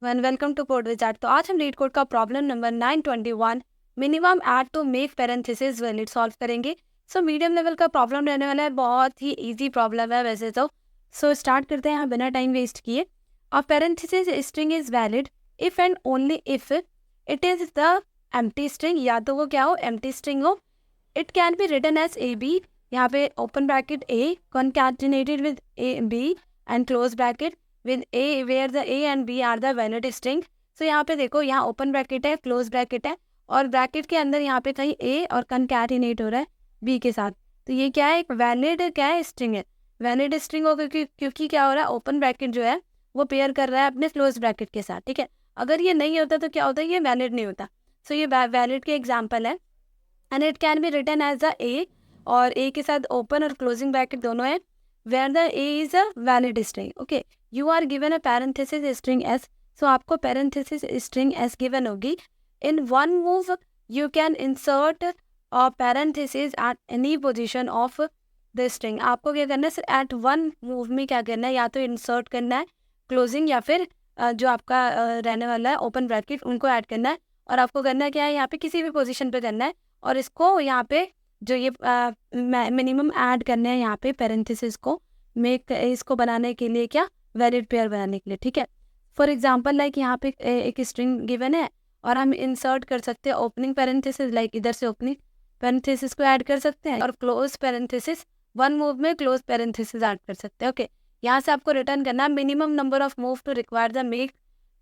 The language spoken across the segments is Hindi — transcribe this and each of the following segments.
Everyone, welcome to Code Wizard. तो आज हम रीड कोड का problem number 921 minimum add to make parenthesis valid सॉल्व करेंगे। सो मीडियम लेवल का प्रॉब्लम रहने वाला है, बहुत ही इजी प्रॉब्लम है वैसे तो। सो स्टार्ट करते हैं बिना टाइम वेस्ट किए। A parenthesis string is valid if and only if it is the empty string, या तो वो क्या हो, एम्प्टी स्ट्रिंग हो। It can be written as A B, यहाँ पे open bracket A concatenated with A B and close bracket with a where the a and b are the valid string। so यहाँ पे देखो, यहाँ ओपन ब्रैकेट है, क्लोज ब्रैकेट है, और ब्रैकेट के अंदर यहाँ पे कहीं a और कंकैटिनेट हो रहा है b के साथ। तो ये क्या है, एक वैलिड क्या है, स्ट्रिंग है। वैलिड स्ट्रिंग हो क्योंकि क्या हो रहा है, ओपन ब्रैकेट जो है वो पेयर कर रहा है अपने क्लोज ब्रैकेट के साथ। ठीक है, अगर ये नहीं होता तो क्या होता है, ये वैलिड नहीं होता। सो ये वैलिड के एग्जाम्पल है। And it can be written as a A, और ए के साथ ओपन और क्लोजिंग ब्रैकेट दोनों है, where the a is a valid string। okay, you are given a parenthesis string s, so आपको parenthesis string s given होगी। in one move you can insert a parenthesis at any position of the string। आपको क्या करना है, सिर्फ at one move में क्या करना है, या तो insert करना है closing, या फिर जो आपका रहने वाला है ओपन ब्रैकेट उनको ऐड करना है। और आपको करना क्या है, यहाँ पे किसी भी पोजीशन पे करना है, और इसको यहाँ पे जो ये मिनिमम ऐड करने हैं यहाँ पे पैरेंथेसिस को मेक इसको बनाने के लिए, क्या, वैलिड पेयर बनाने के लिए। ठीक है, फॉर एग्जांपल लाइक यहाँ पे एक स्ट्रिंग गिवन है और हम इंसर्ट कर सकते हैं ओपनिंग पैरेंथेसिस, लाइक इधर से ओपनिंग पैरेंथेसिस को ऐड कर सकते हैं, और क्लोज पैरेंथेसिस वन मूव में क्लोज पैरेंथेसिस ऐड कर सकते हैं। ओके, यहाँ से आपको रिटर्न करना है minimum number of move to require the make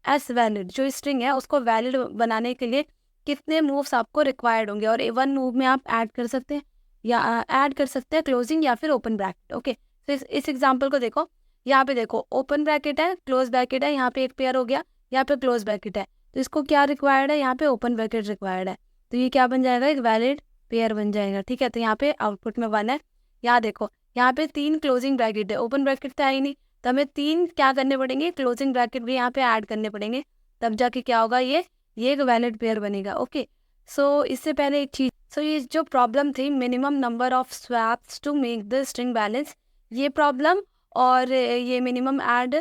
s valid. जो स्ट्रिंग है उसको वैलिड बनाने के लिए कितने मूव्स आपको रिक्वायर्ड होंगे, और वन मूव में आप ऐड कर सकते हैं या ऐड कर सकते हैं क्लोजिंग या फिर ओपन ब्रैकेट। ओके, तो इस एग्जांपल को देखो, यहाँ पे देखो ओपन ब्रैकेट है, क्लोज ब्रैकेट है, यहाँ पे एक पेयर हो गया, यहाँ पे क्लोज ब्रैकेट है, तो इसको क्या रिक्वायर्ड है, यहाँ पे ओपन ब्रैकेट रिक्वायर्ड है, तो ये क्या बन जाएगा, एक वैलिड पेयर बन जाएगा। ठीक है, तो यहाँ पे आउटपुट में 1 है। यहाँ देखो, यहाँ पे 3 क्लोजिंग ब्रैकेट है, ओपन ब्रैकेट तो है ही नहीं, तो हमें 3 क्या करने पड़ेंगे, क्लोजिंग ब्रैकेट भी यहाँ पे ऐड करने पड़ेंगे, तब जाके क्या होगा, ये एक वैलिड पेयर बनेगा। ओके, सो इससे पहले एक चीज, सो ये जो प्रॉब्लम थी minimum number of swaps to make the string balance, ये प्रॉब्लम और ये minimum add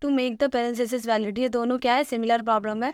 to make the parenthesis valid, ये दोनों क्या है, सिमिलर प्रॉब्लम है।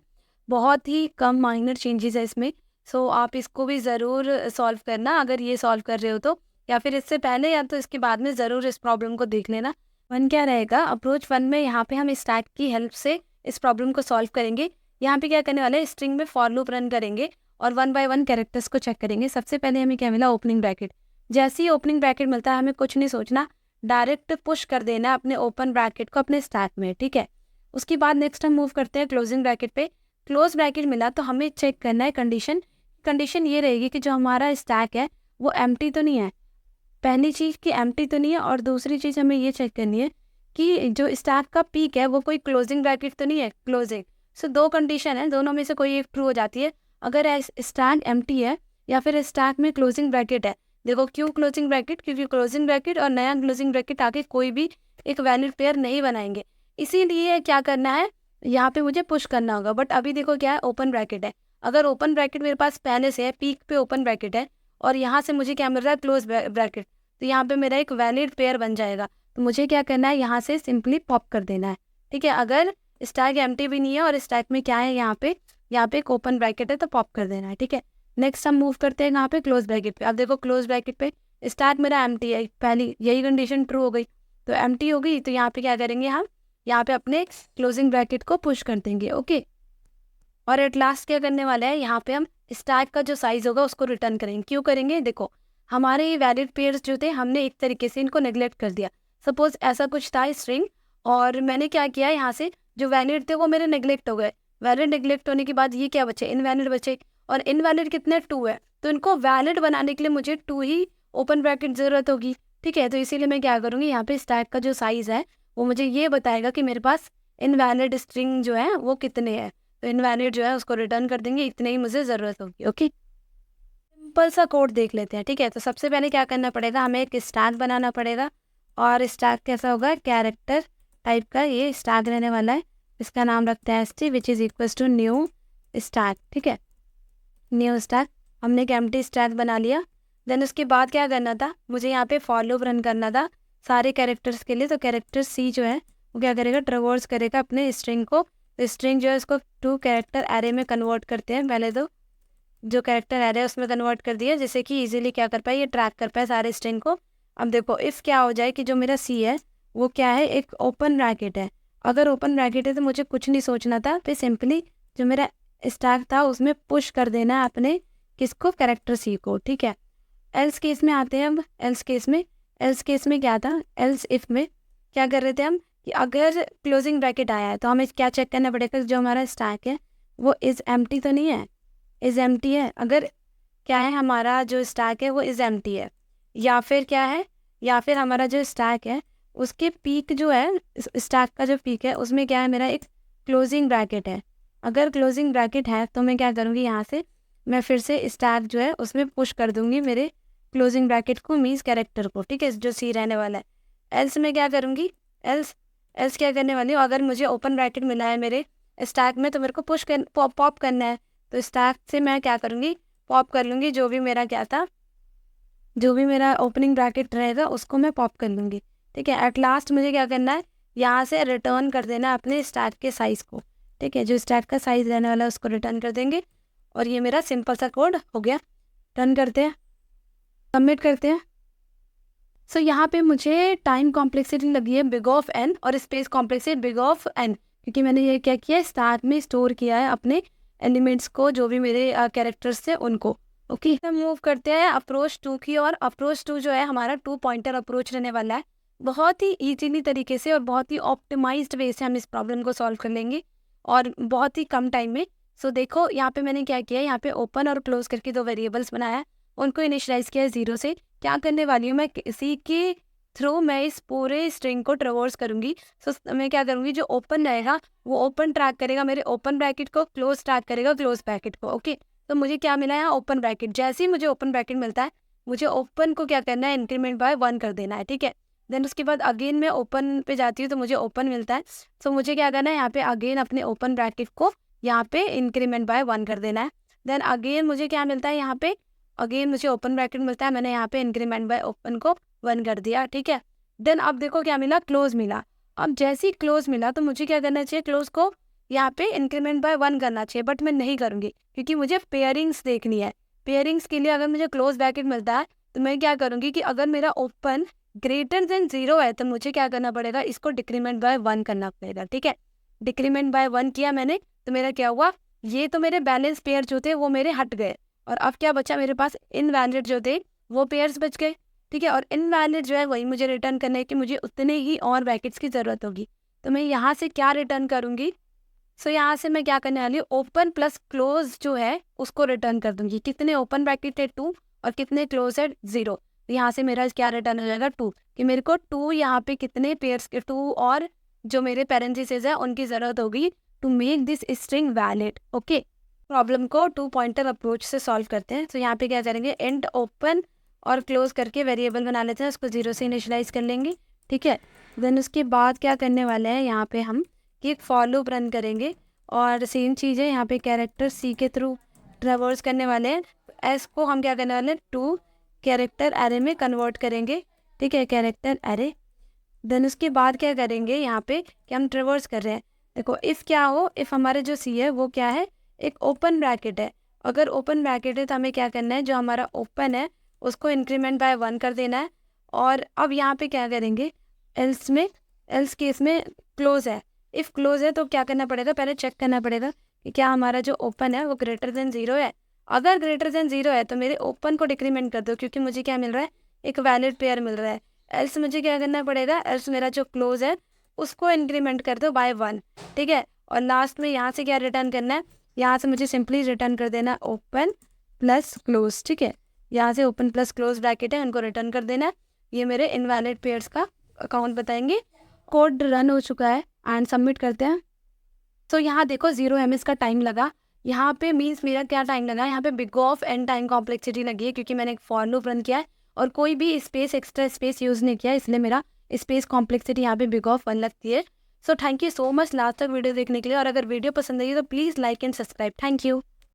बहुत ही कम माइनर चेंजेस है इसमें। सो आप इसको भी ज़रूर सॉल्व करना अगर ये सॉल्व कर रहे हो तो, या फिर इससे पहले या तो इसके बाद में ज़रूर इस प्रॉब्लम को देख लेना। 1 क्या रहेगा, अप्रोच 1 में यहाँ पे हम स्टैक की हेल्प से इस प्रॉब्लम को सॉल्व करेंगे। यहाँ पे क्या करने वाले हैं, स्ट्रिंग में फॉर लूप रन करेंगे और 1 बाय 1 कैरेक्टर्स को चेक करेंगे। सबसे पहले हमें क्या मिला, ओपनिंग ब्रैकेट। जैसे ही ओपनिंग ब्रैकेट मिलता है हमें कुछ नहीं सोचना, डायरेक्ट पुश कर देना अपने ओपन ब्रैकेट को अपने स्टैक में। ठीक है, उसके बाद नेक्स्ट हम मूव करते हैं क्लोजिंग ब्रैकेट पे। क्लोज ब्रैकेट मिला तो हमें चेक करना है कंडीशन ये रहेगी कि जो हमारा स्टैक है वो एम्प्टी तो नहीं है, पहली चीज़ कि एम्प्टी तो नहीं है, और दूसरी चीज़ हमें ये चेक करनी है कि जो स्टैक का पीक है वो कोई क्लोजिंग ब्रैकेट तो नहीं है, क्लोजिंग। सो 2 कंडीशन है, दोनों में से कोई एक ट्रू हो जाती है। अगर स्टैक एम्प्टी है या फिर स्टैक में क्लोजिंग ब्रैकेट है, देखो क्यों क्लोजिंग ब्रैकेट, क्योंकि क्लोजिंग ब्रैकेट और नया क्लोजिंग ब्रैकेट आके कोई भी एक वैलिड पेयर नहीं बनाएंगे, इसीलिए क्या करना है, यहाँ पे मुझे पुश करना होगा। बट अभी देखो क्या है, ओपन ब्रैकेट है। अगर ओपन ब्रैकेट मेरे पास पहले से है, पीक पे ओपन ब्रैकेट है, और यहाँ से मुझे क्या मिल रहा है, क्लोज ब्रैकेट, तो यहाँ पे मेरा एक वैलिड पेयर बन जाएगा। तो मुझे क्या करना है, यहाँ से सिंपली पॉप कर देना है। ठीक है, अगर स्टैक एम्प्टी भी नहीं है और स्टैक में क्या है, यहाँ पे एक ओपन ब्रैकेट है, तो पॉप कर देना है। ठीक है, नेक्स्ट हम मूव करते हैं यहाँ पे क्लोज ब्रैकेट पे। अब देखो क्लोज ब्रैकेट पे स्टैक मेरा एम्प्टी है, पहली यही कंडीशन ट्रू हो गई, तो एम्प्टी हो गई, तो यहाँ पे क्या करेंगे, हम यहाँ पे अपने क्लोजिंग ब्रैकेट को पुश कर देंगे। ओके, और एट लास्ट क्या करने वाले हैं, यहाँ पे हम स्टैक का जो साइज होगा उसको रिटर्न करेंगे। क्यों करेंगे, देखो हमारे ये वैलिड पेयर्स जो थे हमने एक तरीके से इनको नेग्लेक्ट कर दिया। सपोज ऐसा कुछ था स्ट्रिंग, और मैंने क्या किया, यहाँ से जो वैलिड थे वो मेरे नेग्लेक्ट हो गए। वैलिड नेग्लेक्ट होने के बाद ये क्या बचे, इनवैलिड बचे, और इनवैलिड कितने, 2 है, तो इनको वैलिड बनाने के लिए मुझे 2 ही ओपन ब्रैकेट ज़रूरत होगी। ठीक है, तो इसीलिए मैं क्या करूँगी, यहाँ पे स्टैक का जो साइज़ है वो मुझे ये बताएगा कि मेरे पास इनवैलिड स्ट्रिंग जो है वो कितने हैं, तो इनवैलिड जो है उसको रिटर्न कर देंगे, इतने ही मुझे ज़रूरत होगी। ओके, सिंपल सा कोड देख लेते हैं। ठीक है, तो सबसे पहले क्या करना पड़ेगा, हमें एक स्टैक बनाना पड़ेगा, और स्टैक कैसा होगा, कैरेक्टर टाइप का ये स्टैक रहने वाला है। इसका नाम रखते हैं st, which is equals to new stack. ठीक है, न्यू स्टैक, हमने एक एम्प्टी स्टैक बना लिया। देन उसके बाद क्या करना था, मुझे यहाँ पे फॉर लूप रन करना था सारे कैरेक्टर्स के लिए। तो कैरेक्टर c जो है वो क्या करेगा, ट्रेवर्स करेगा अपने स्ट्रिंग को तो स्ट्रिंग जो है उसको 2 कैरेक्टर एरे में कन्वर्ट करते हैं। पहले तो जो कैरेक्टर एरे है उसमें कन्वर्ट कर दिया, जिससे कि इजीली क्या कर पाए, ये ट्रैक कर पाए सारे स्ट्रिंग को। अब देखो इफ़ क्या हो जाए कि जो मेरा सी है वो क्या है, एक ओपन ब्रैकेट है। अगर ओपन ब्रैकेट है तो मुझे कुछ नहीं सोचना था, फिर सिंपली जो मेरा स्टैक था उसमें पुश कर देना है अपने किसको, कैरेक्टर सी को, ठीक है। एल्स केस में आते हैं। अब एल्स केस में क्या था, एल्स इफ में क्या कर रहे थे हम कि अगर क्लोजिंग ब्रैकेट आया है तो हमें क्या चेक करना पड़ेगा, जो हमारा स्टैक है वो इज़ एम्प्टी तो नहीं है, इज़ एम्प्टी है। अगर क्या है, हमारा जो स्टैक है वो इज़ एम्प्टी है, या फिर क्या है, या फिर हमारा जो स्टैक है उसके पीक जो है, स्टैक का जो पीक है उसमें क्या है, मेरा एक क्लोजिंग ब्रैकेट है। अगर क्लोजिंग ब्रैकेट है तो मैं क्या करूँगी, यहाँ से मैं फिर से स्टैक जो है उसमें पुश कर दूँगी मेरे क्लोजिंग ब्रैकेट को, मीन्स कैरेक्टर को, ठीक है, जो सी रहने वाला है। एल्स में क्या करूँगी, एल्स क्या करने वाली हूँ, अगर मुझे ओपन ब्रैकेट मिला है मेरे स्टैक में तो मेरे को पुश कर पॉप करना है, तो स्टैक से मैं क्या करूँगी, पॉप कर लूँगी जो भी मेरा क्या था, जो भी मेरा ओपनिंग ब्रैकेट रहेगा उसको मैं पॉप कर लूँगी, ठीक है। एट लास्ट मुझे क्या करना है, यहाँ से रिटर्न कर देना है अपने स्टैक के साइज़ को, ठीक है, जो स्टैक का साइज़ रहने वाला है उसको रिटर्न कर देंगे। और ये मेरा सिंपल सा कोड हो गया। रन करते हैं, सबमिट करते हैं। सो यहाँ पे मुझे टाइम कॉम्प्लेक्सिटी लगी है बिग ऑफ एन और space complexity big of n, क्योंकि मैंने ये क्या किया है, स्टैक में स्टोर किया है अपने एलिमेंट्स को, जो भी मेरे कैरेक्टर्स थे उनको। ओके, हम मूव करते हैं अप्रोच 2 की, और अप्रोच 2 जो है हमारा 2 पॉइंटर अप्रोच रहने वाला है। बहुत ही ईजीली तरीके से और बहुत ही ऑप्टिमाइज्ड वे से हम इस प्रॉब्लम को सॉल्व कर लेंगे और बहुत ही कम टाइम में। सो देखो यहाँ पे मैंने क्या किया है, यहाँ पे ओपन और क्लोज करके 2 वेरिएबल्स बनाया है, उनको इनिशियलाइज किया है 0 से। क्या करने वाली हूँ मैं, किसी के थ्रू मैं इस पूरे स्ट्रिंग को ट्रेवर्स करूँगी। सो मैं क्या करूँगी, जो ओपन रहेगा वो ओपन ट्रैक करेगा मेरे ओपन ब्रैकेट को, क्लोज ट्रैक करेगा क्लोज ब्रैकेट को। ओके, तो मुझे क्या मिला है यहाँ, ओपन ब्रैकेट। जैसे ही मुझे ओपन ब्रैकेट मिलता है, मुझे ओपन को क्या करना है, इंक्रीमेंट बाय 1 कर देना है, ठीक है। देन उसके बाद अगेन मैं ओपन पे जाती हूँ तो मुझे ओपन मिलता है। सो मुझे क्या करना है, यहाँ पे अगेन अपने ओपन ब्रैकेट को यहाँ पे इंक्रीमेंट बाय 1 कर देना है। देन अगेन मुझे क्या मिलता है, यहाँ पे अगेन मुझे ओपन ब्रैकेट मिलता है, मैंने यहाँ पे इंक्रीमेंट बाय ओपन को 1 कर दिया, ठीक है। देन अब देखो क्या मिला, क्लोज मिला। अब जैसे ही क्लोज मिला तो मुझे क्या करना चाहिए, क्लोज को यहाँ पे इंक्रीमेंट बाय 1 करना चाहिए, बट मैं नहीं करूँगी क्योंकि मुझे पेयरिंग्स देखनी है। पेयरिंग्स के लिए अगर मुझे क्लोज ब्रैकेट मिलता है तो मैं क्या करूँगी कि अगर मेरा ओपन ग्रेटर देन 0 है तो मुझे क्या करना पड़ेगा, इसको डिक्रीमेंट बाय 1 करना पड़ेगा, ठीक है। डिक्रीमेंट बाय 1 किया मैंने तो मेरा क्या हुआ, ये तो मेरे बैलेंस पेयर जो थे वो मेरे हट गए, और अब क्या बचा मेरे पास, इनवैलिड जो थे वो पेयर्स बच गए, ठीक है। और इनवैलिड जो है वही मुझे रिटर्न करने की, मुझे उतने ही और ब्रैकेट्स की ज़रूरत होगी। तो मैं यहाँ से क्या रिटर्न करूँगी, सो यहाँ से मैं क्या करने वाली हूँ, ओपन प्लस क्लोज जो है उसको रिटर्न कर दूंगी। कितने ओपन ब्रैकेट है 2 और कितने क्लोज है 0, तो यहाँ से मेरा क्या रिटर्न हो जाएगा 2, कि मेरे को 2 यहाँ पे कितने पेयर्स के 2 और जो मेरे पेरेंथेसिस है उनकी ज़रूरत होगी to make this string valid. Okay, problem को 2 पॉइंटर अप्रोच से सॉल्व करते हैं। तो यहाँ पे क्या करेंगे, एंड ओपन और क्लोज करके वेरिएबल बना लेते हैं, उसको 0 से इनिशियलाइज कर लेंगे, ठीक है। देन उसके बाद क्या करने वाले हैं, यहाँ पे हम कि एक फॉर लूप रन करेंगे, और सेम चीज़ है यहाँ पे कैरेक्टर सी के थ्रू ट्रेवर्स करने वाले हैं। एस को हम क्या करने वाले हैं, 2 कैरेक्टर एरे में कन्वर्ट करेंगे, ठीक है, कैरेक्टर एरे। देन उसके बाद क्या करेंगे, यहाँ पे कि हम ट्रेवर्स कर रहे हैं। देखो इफ़ क्या हो, इफ़ हमारे जो सी है वो क्या है, एक ओपन ब्रैकेट है। अगर ओपन ब्रैकेट है तो हमें क्या करना है, जो हमारा ओपन है उसको इंक्रीमेंट बाय 1 कर देना है। और अब यहाँ पे क्या करेंगे, एल्स केस में क्लोज है। इफ़ क्लोज है तो क्या करना पड़ेगा, पहले चेक करना पड़ेगा कि क्या हमारा जो ओपन है वो ग्रेटर देन 0 है। अगर ग्रेटर देन 0 है तो मेरे ओपन को डिक्रीमेंट कर दो, क्योंकि मुझे क्या मिल रहा है, एक वैलिड पेयर मिल रहा है। एल्स मुझे क्या करना पड़ेगा, एल्स मेरा जो क्लोज है उसको इंक्रीमेंट कर दो बाय 1, ठीक है। और लास्ट में यहाँ से क्या रिटर्न करना है, यहाँ से मुझे सिंपली रिटर्न कर देना ओपन प्लस क्लोज, ठीक है। यहाँ से ओपन प्लस क्लोज ब्रैकेट है, उनको रिटर्न कर देना है। ये मेरे इनवैलिड पेयर्स का अकाउंट बताएंगे। कोड रन हो चुका है एंड सबमिट करते हैं। तो यहाँ देखो 0 ms का टाइम लगा, यहाँ पे मीन्स मेरा क्या टाइम लगा, यहाँ पे big of n time complexity लगी है, क्योंकि मैंने एक फॉर लूप रन किया है और कोई भी स्पेस एक्स्ट्रा स्पेस यूज़ नहीं किया, इसलिए मेरा स्पेस कॉम्प्लेक्सिटी यहाँ पे बिग ऑफ 1 लगती है। So thank you so much last तक वीडियो देखने के लिए, और अगर वीडियो पसंद आई तो please like and subscribe. Thank you.